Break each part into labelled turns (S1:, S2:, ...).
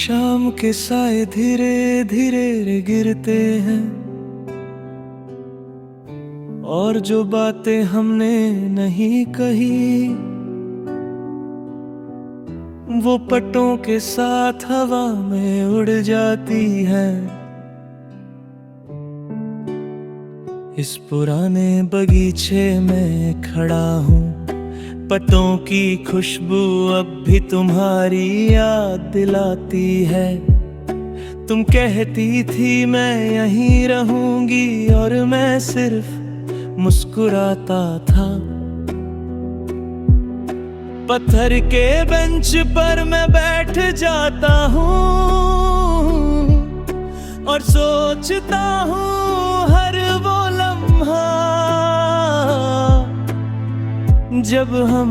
S1: शाम के साए धीरे धीरे गिरते हैं, और जो बातें हमने नहीं कही वो पट्टों के साथ हवा में उड़ जाती है। इस पुराने बगीचे में खड़ा हूँ, पत्तों की खुशबू अब भी तुम्हारी याद दिलाती है। तुम कहती थी मैं यहीं रहूंगी और मैं सिर्फ मुस्कुराता था। पत्थर के बेंच पर मैं बैठ जाता हूँ और सोचता हूँ हर वो लम्हा जब हम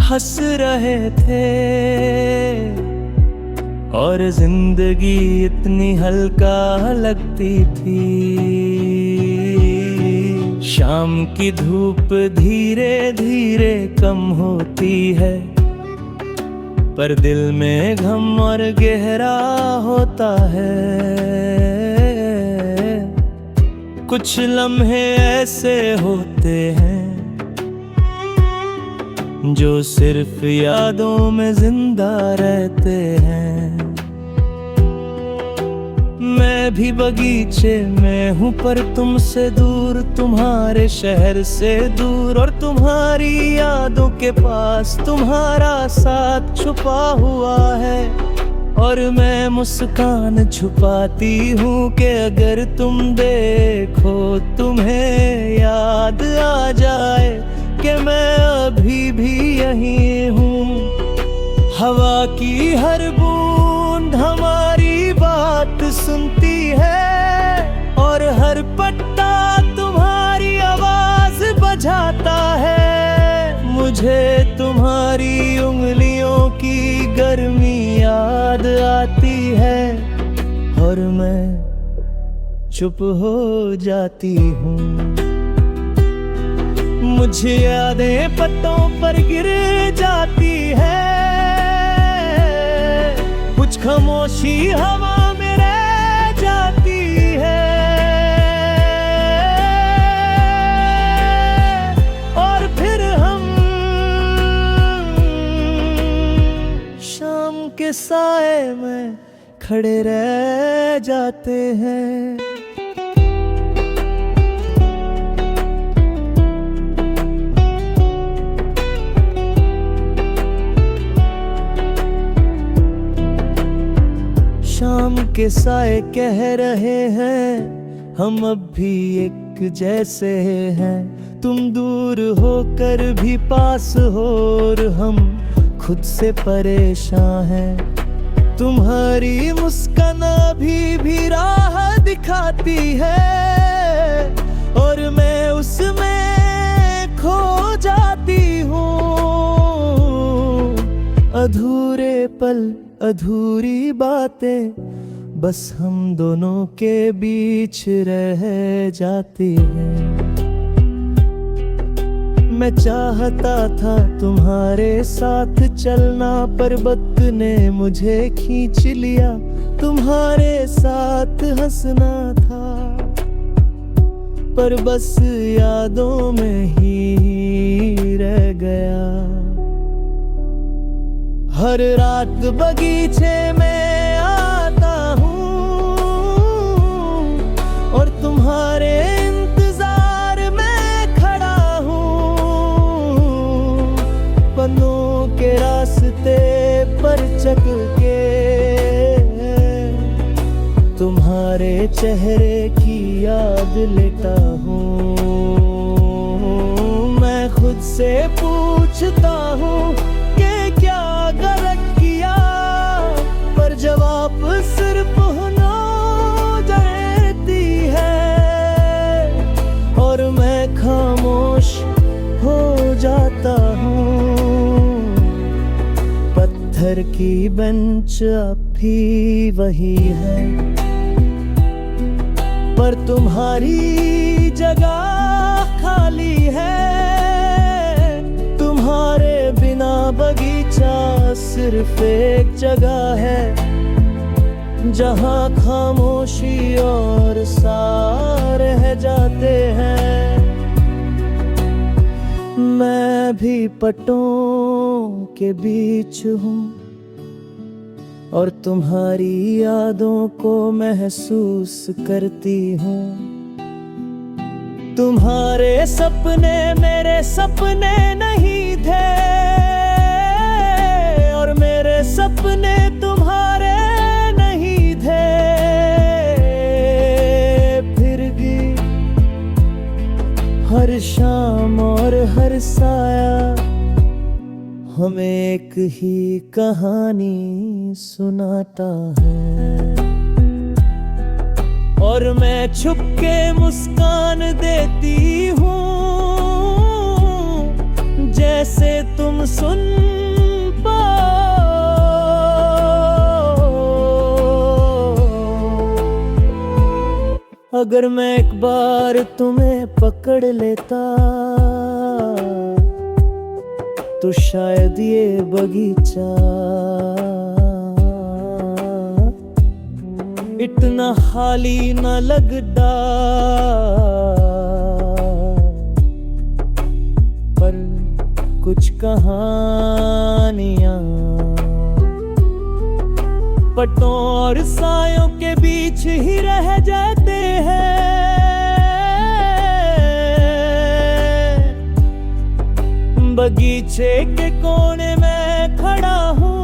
S1: हंस रहे थे और जिंदगी इतनी हल्का लगती थी। शाम की धूप धीरे धीरे कम होती है, पर दिल में गम और गहरा होता है। कुछ लम्हे ऐसे होते हैं जो सिर्फ यादों में जिंदा रहते हैं। मैं भी बगीचे में हूँ पर तुमसे दूर, तुम्हारे शहर से दूर, और तुम्हारी यादों के पास तुम्हारा साथ छुपा हुआ है। और मैं मुस्कान छुपाती हूँ कि अगर तुम देखो तुम्हें याद आ जाए कि मैं अभी भी यहीं हूँ। हवा की हर बूंद हमारी बात सुनती है और हर पत्ता तुम्हारी आवाज बजाता है। मुझे तुम्हारी उंगलियों की गर्मी याद आती है और मैं चुप हो जाती हूँ। मुझे यादें पत्तों पर गिर जाती है, कुछ खामोशी हवा में रह जाती है। और फिर हम शाम के साए में खड़े रह जाते हैं। शाम के साए कह रहे हैं हम अब भी एक जैसे हैं। तुम दूर होकर भी पास हो और हम खुद से परेशान हैं। तुम्हारी मुस्कान भी राह दिखाती है और मैं उसमें खो जाती हूँ। अधूरे पल अधूरी बातें बस हम दोनों के बीच रह जाती हैं। मैं चाहता था तुम्हारे साथ चलना पर वक्त ने मुझे खींच लिया। तुम्हारे साथ हंसना था पर बस यादों में ही रह गया। हर रात बगीचे में आता हूँ और तुम्हारे इंतजार में खड़ा हूँ। पन्नों के रास्ते पर चल के तुम्हारे चेहरे की याद लेता हूँ। मैं खुद से पूछता हूँ क्या गलत किया, पर जवाब सिर्फ नो देती है और मैं खामोश हो जाता हूँ। पत्थर की बेंच अब भी वही है पर तुम्हारी जगह खाली है। तुम्हारे बिना बगीचा सिर्फ एक जगह है जहाँ खामोशी और सा रह जाते हैं। मैं भी पटों के बीच हूँ और तुम्हारी यादों को महसूस करती हूँ। तुम्हारे सपने मेरे सपने नहीं थे और मेरे सपने तुम्हारे नहीं थे। फिर भी हर शाम और हर साया हमें एक ही कहानी सुनाता है। और मैं छुप के मुस्कान देती हूँ, जैसे तुम सुन पाओ। अगर मैं एक बार तुम्हें पकड़ लेता तो शायद ये बगीचा इतना खाली न लगता। पर कुछ कहानियां पटों और सायों के बीच ही रह जाते हैं। बगीचे के कोने में खड़ा हूँ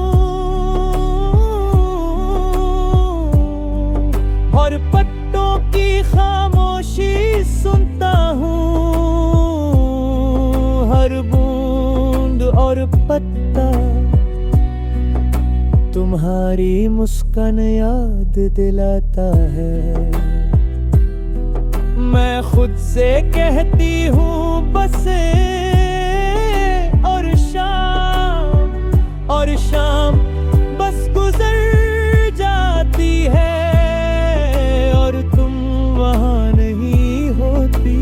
S1: और पत्तों की खामोशी सुनता हूँ। हर बूंद और पत्ता तुम्हारी मुस्कान याद दिलाता है। मैं खुद से कहती हूँ बसे और शाम बस गुजर जाती है और तुम वहाँ नहीं होती।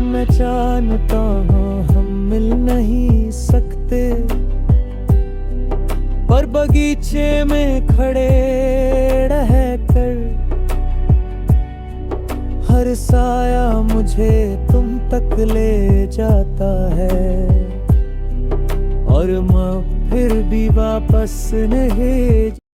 S1: मैं जानता हूँ हम मिल नहीं सकते, पर बगीचे में खड़े रहकर हर साया मुझे तुम तक ले जाता है। और मैं फिर भी वापस नहीं